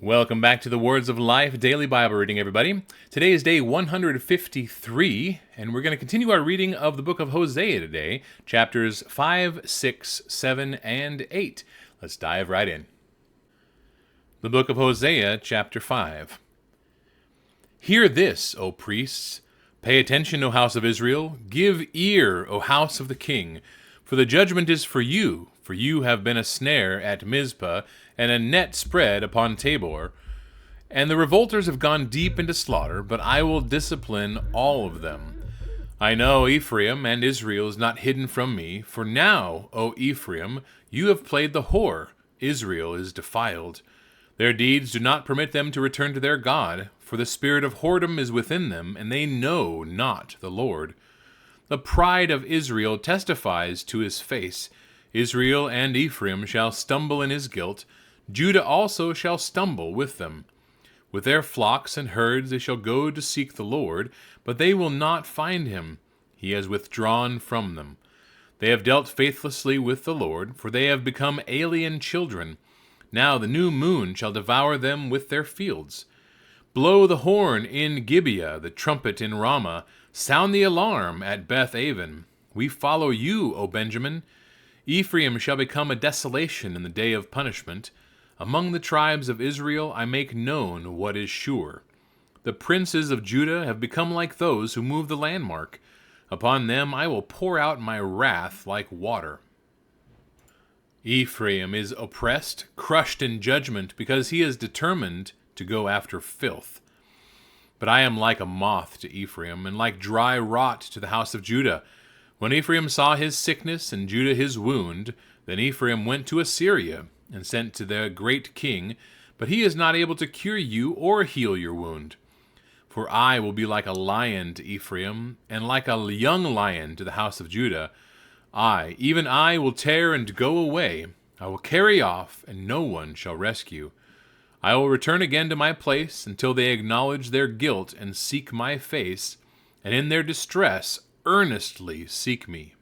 Welcome back to the Words of Life Daily Bible Reading, everybody. Today is day 153, and we're going to continue our reading of the book of Hosea today, chapters 5, 6, 7, and 8. Let's dive right in. The book of Hosea, chapter 5. Hear this, O priests. Pay attention, O house of Israel. Give ear, O house of the king. For the judgment is for you have been a snare at Mizpah, and a net spread upon Tabor. And the revolters have gone deep into slaughter, but I will discipline all of them. I know Ephraim and Israel is not hidden from me, for now, O Ephraim, you have played the whore. Israel is defiled. Their deeds do not permit them to return to their God, for the spirit of whoredom is within them, and they know not the Lord. The pride of Israel testifies to his face. Israel and Ephraim shall stumble in his guilt. Judah also shall stumble with them. With their flocks and herds they shall go to seek the Lord, but they will not find him. He has withdrawn from them. They have dealt faithlessly with the Lord, for they have become alien children. Now the new moon shall devour them with their fields. Blow the horn in Gibeah, the trumpet in Ramah. Sound the alarm at Beth-aven. We follow you, O Benjamin. Ephraim shall become a desolation in the day of punishment. Among the tribes of Israel I make known what is sure. The princes of Judah have become like those who move the landmark. Upon them I will pour out my wrath like water. Ephraim is oppressed, crushed in judgment, because he is determined to go after filth. But I am like a moth to Ephraim, and like dry rot to the house of Judah. When Ephraim saw his sickness and Judah his wound, then Ephraim went to Assyria and sent to their great king, but he is not able to cure you or heal your wound. For I will be like a lion to Ephraim, and like a young lion to the house of Judah. I, even I, will tear and go away. I will carry off, and no one shall rescue. I will return again to my place until they acknowledge their guilt and seek my face, and in their distress earnestly seek me.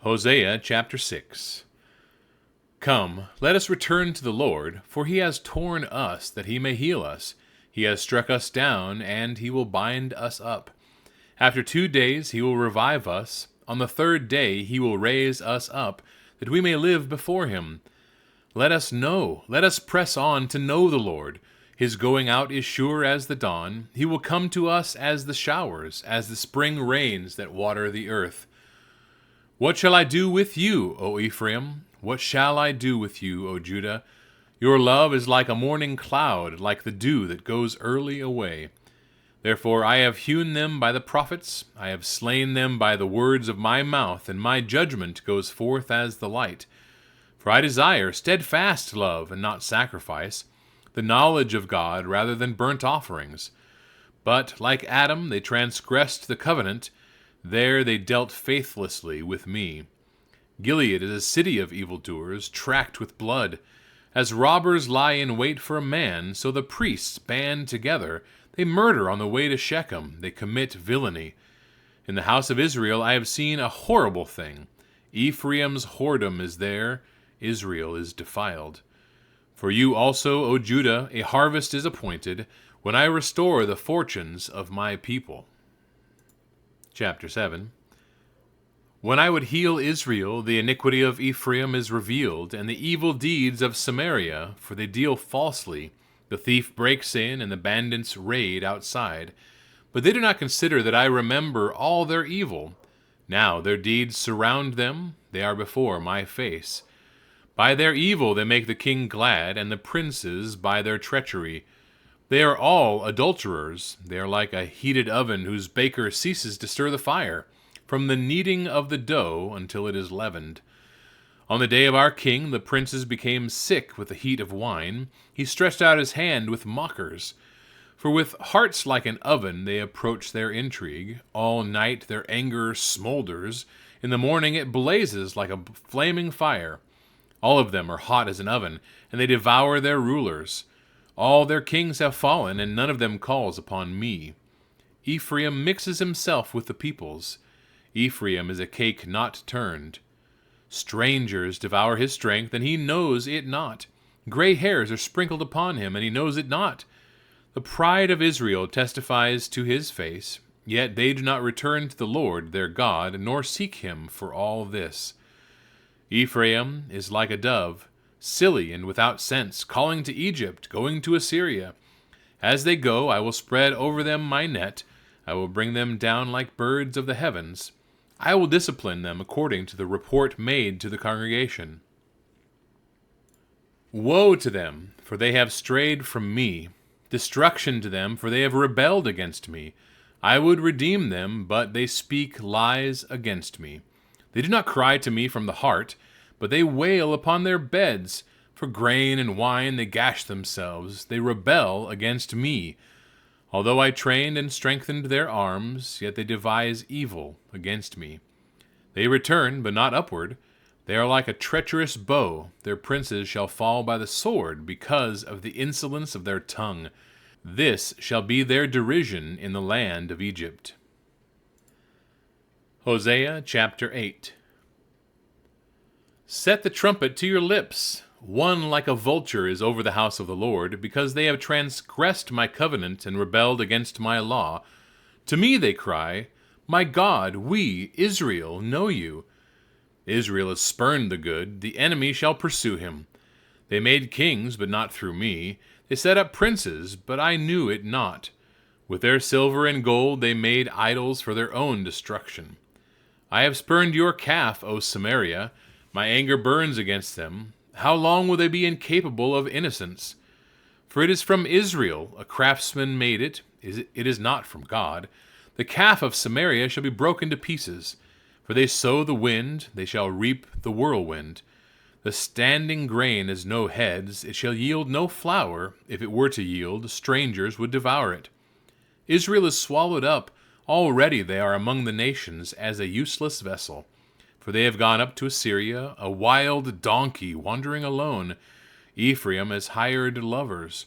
Hosea chapter 6. Come, let us return to the Lord, for he has torn us that he may heal us. He has struck us down, and he will bind us up. After 2 days he will revive us. On the 3rd day he will raise us up, that we may live before him. Let us press on to know the Lord. His going out is sure as the dawn. He will come to us as the showers, as the spring rains that water the earth. What shall I do with you, O Ephraim? What shall I do with you, O Judah? Your love is like a morning cloud, like the dew that goes early away. Therefore I have hewn them by the prophets, I have slain them by the words of my mouth, and my judgment goes forth as the light. For I desire steadfast love and not sacrifice, the knowledge of God rather than burnt offerings. But, like Adam, they transgressed the covenant. There they dealt faithlessly with me. Gilead is a city of evildoers, tracked with blood. As robbers lie in wait for a man, so the priests band together. They murder on the way to Shechem. They commit villainy. In the house of Israel I have seen a horrible thing. Ephraim's whoredom is there. Israel is defiled. For you also, O Judah, a harvest is appointed, when I restore the fortunes of my people. Chapter 7. When I would heal Israel, the iniquity of Ephraim is revealed, and the evil deeds of Samaria, for they deal falsely. The thief breaks in, and the bandits raid outside. But they do not consider that I remember all their evil. Now their deeds surround them, they are before my face. By their evil they make the king glad, and the princes by their treachery. They are all adulterers. They are like a heated oven whose baker ceases to stir the fire, from the kneading of the dough until it is leavened. On the day of our king the princes became sick with the heat of wine. He stretched out his hand with mockers. For with hearts like an oven they approach their intrigue. All night their anger smolders. In the morning it blazes like a flaming fire. All of them are hot as an oven, and they devour their rulers. All their kings have fallen, and none of them calls upon me. Ephraim mixes himself with the peoples. Ephraim is a cake not turned. Strangers devour his strength, and he knows it not. Gray hairs are sprinkled upon him, and he knows it not. The pride of Israel testifies to his face, yet they do not return to the Lord their God, nor seek him for all this. Ephraim is like a dove, silly and without sense, calling to Egypt, going to Assyria. As they go, I will spread over them my net. I will bring them down like birds of the heavens. I will discipline them according to the report made to the congregation. Woe to them, for they have strayed from me. Destruction to them, for they have rebelled against me. I would redeem them, but they speak lies against me. They do not cry to me from the heart, but they wail upon their beds. For grain and wine they gash themselves. They rebel against me. Although I trained and strengthened their arms, yet they devise evil against me. They return, but not upward. They are like a treacherous bow. Their princes shall fall by the sword because of the insolence of their tongue. This shall be their derision in the land of Egypt. Hosea chapter 8. Set the trumpet to your lips. One like a vulture is over the house of the Lord, because they have transgressed my covenant and rebelled against my law. To me they cry, My God, we, Israel, know you. Israel has spurned the good, the enemy shall pursue him. They made kings, but not through me. They set up princes, but I knew it not. With their silver and gold they made idols for their own destruction. I have spurned your calf, O Samaria. My anger burns against them. How long will they be incapable of innocence? For it is from Israel, a craftsman made it. It is not from God. The calf of Samaria shall be broken to pieces. For they sow the wind, they shall reap the whirlwind. The standing grain has no heads, it shall yield no flour. If it were to yield, strangers would devour it. Israel is swallowed up. Already they are among the nations as a useless vessel. For they have gone up to Assyria, a wild donkey wandering alone. Ephraim has hired lovers.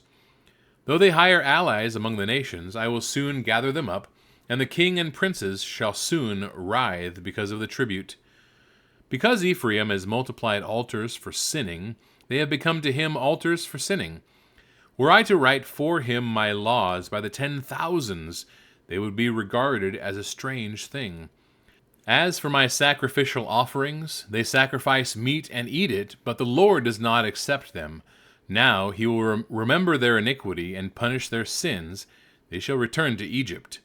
Though they hire allies among the nations, I will soon gather them up, and the king and princes shall soon writhe because of the tribute. Because Ephraim has multiplied altars for sinning, they have become to him altars for sinning. Were I to write for him my laws by the 10,000s, they would be regarded as a strange thing. As for my sacrificial offerings, they sacrifice meat and eat it, but the Lord does not accept them. Now he will remember their iniquity and punish their sins. They shall return to Egypt.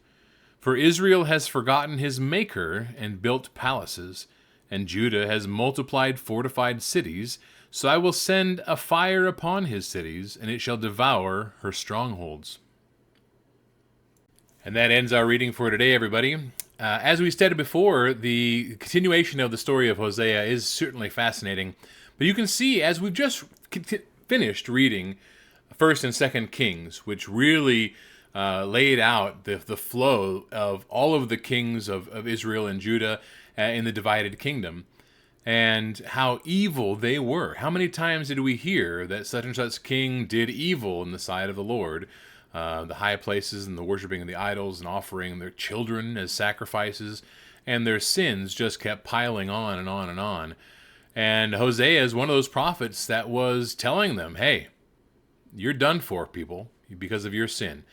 For Israel has forgotten his Maker and built palaces, and Judah has multiplied fortified cities. So I will send a fire upon his cities, and it shall devour her strongholds. And that ends our reading for today, everybody. As we stated before, the continuation of the story of Hosea is certainly fascinating. But you can see, as we've just finished reading 1st and 2nd Kings, which really laid out the flow of all of the kings of Israel and Judah in the divided kingdom, and how evil they were. How many times did we hear that such and such king did evil in the sight of the Lord? The high places and the worshiping of the idols and offering their children as sacrifices, and their sins just kept piling on and on and on. And Hosea is one of those prophets that was telling them, hey, you're done for, people, because of your sin.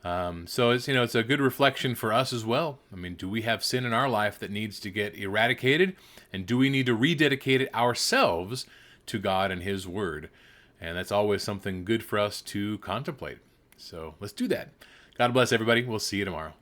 So it's a good reflection for us as well. I mean, do we have sin in our life that needs to get eradicated? And do we need to rededicate it ourselves to God and His Word? And that's always something good for us to contemplate. So let's do that. God bless everybody. We'll see you tomorrow.